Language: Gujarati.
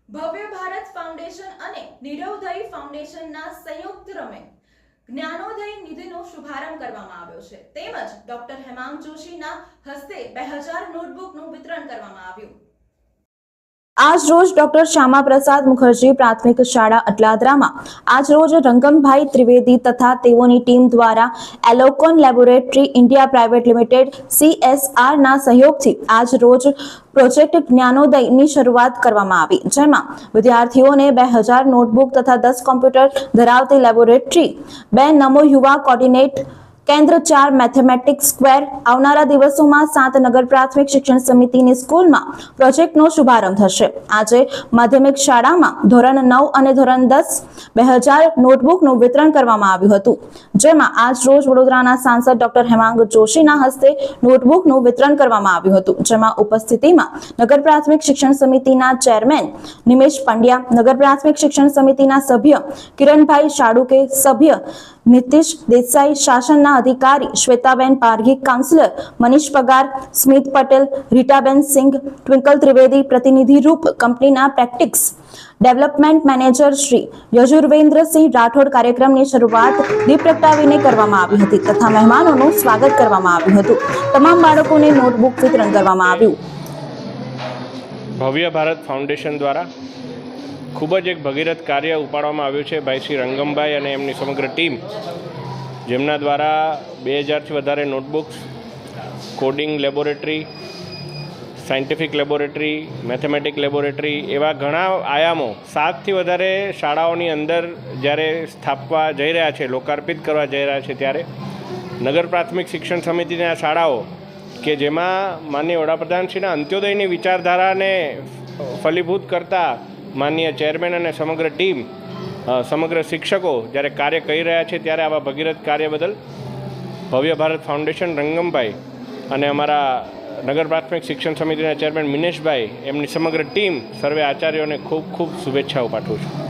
ભવ્ય ભારત ફાઉન્ડેશન અને નીરવદય ફાઉન્ડેશનના સંયુક્ત રમે જ્ઞાનોદય નિધિનો શુભારંભ કરવામાં આવ્યો છે તેમજ ડોક્ટર હેમાંગ જોશીના હસ્તે 2000 નોટબુકનું વિતરણ કરવામાં આવ્યું। આજ રોજ ડોક્ટર શ્યામા પ્રસાદ મુખર્જી પ્રાથમિક શાળા અટલાદરામાં આજ રોજ રંગમભાઈ ત્રિવેદી તથા તેઓની ટીમ દ્વારા Alcon laboratory India private limited CSR ના સહયોગથી આજ રોજ પ્રોજેક્ટ જ્ઞાનોદયની શરૂઆત કરવામાં આવી, જેમાં વિદ્યાર્થીઓને 2000 નોટબુક તથા 10 કોમ્પ્યુટર ધરાવતી લેબોરેટરી, 2 નમો યુવા કોર્ડિનેટ કેન્દ્ર, 4 મેથેમેટિક્સ સ્ક્વેર આવનારા દિવસોમાં 7 નગર પ્રાથમિક શિક્ષણ સમિતિની સ્કૂલમાં પ્રોજેક્ટનો શુભારંભ થશે। આજે માધ્યમિક શાળામાં ધોરણ 9 અને ધોરણ 10 2000 નોટબુકનું વિતરણ કરવામાં આવ્યું હતું, જેમાં આજ રોજ વડોદરાના સાંસદ ડોક્ટર હેમાંગ જોશીના હસ્તે નોટબુકનું વિતરણ કરવામાં આવ્યું હતું, જેમાં ઉપસ્થિતિમાં નગર પ્રાથમિક શિક્ષણ સમિતિના ચેરમેન નિમેશ પંડ્યા, નગર પ્રાથમિક શિક્ષણ સમિતિના સભ્ય કિરણભાઈ શાડુકે, સભ્ય નીતિશ દેસાઈ, શાસનના અધિકારી શ્વેતાબેન પારઘી, કાઉન્સિલર મનીષ પગાર, સ્મિત પટેલ, રીટાબેન સિંઘ, ટ્વિંકલ ત્રિવેદી, પ્રતિનિધિ રૂપ કંપનીના પ્રેક્ટિક્સ ડેવલપમેન્ટ મેનેજર શ્રી યજુર્વેન્દ્રસિંહ રાઠોડ કાર્યક્રમની શરૂઆત દીપ પ્રગટાવીને કરવામાં આવી હતી તથા મહેમાનોનું સ્વાગત કરવામાં આવ્યું હતું। તમામ બાળકોને નોટબુક વિતરણ કરવામાં આવ્યું। ભવ્ય ભારત ફાઉન્ડેશન દ્વારા ખૂબ જ એક ભગીરથ કાર્ય ઉપાડવામાં આવ્યું છે ભાઈ શ્રી રંગમભાઈ અને એમની સમગ્ર ટીમ, જેમના દ્વારા 2000થી વધારે notebooks, coding laboratory, scientific laboratory, mathematic laboratory એવા ઘણા આયામો 7થી વધારે શાળાઓની અંદર જ્યારે સ્થાપવા જઈ રહ્યા છે, લોકાર્પિત કરવા જઈ રહ્યા છે, ત્યારે નગર પ્રાથમિક શિક્ષણ સમિતિની આ શાળાઓ કે જેમાં માનનીય વડાપ્રધાનશ્રીના અંત્યોદયની વિચારધારાને ફલીભૂત કરતા માનનીય ચેરમેન અને સમગ્ર ટીમ, સમગ્ર શિક્ષકો જ્યારે કાર્ય કરી રહ્યા છે, ત્યારે આવા ભગીરથ કાર્ય બદલ ભવ્ય ભારત ફાઉન્ડેશન, રંગમભાઈ અને અમારા નગર પ્રાથમિક શિક્ષણ સમિતિના ચેરમેન મિનેશભાઈ, એમની સમગ્ર ટીમ, સર્વે આચાર્યોને ખૂબ ખૂબ શુભેચ્છાઓ પાઠવું છું।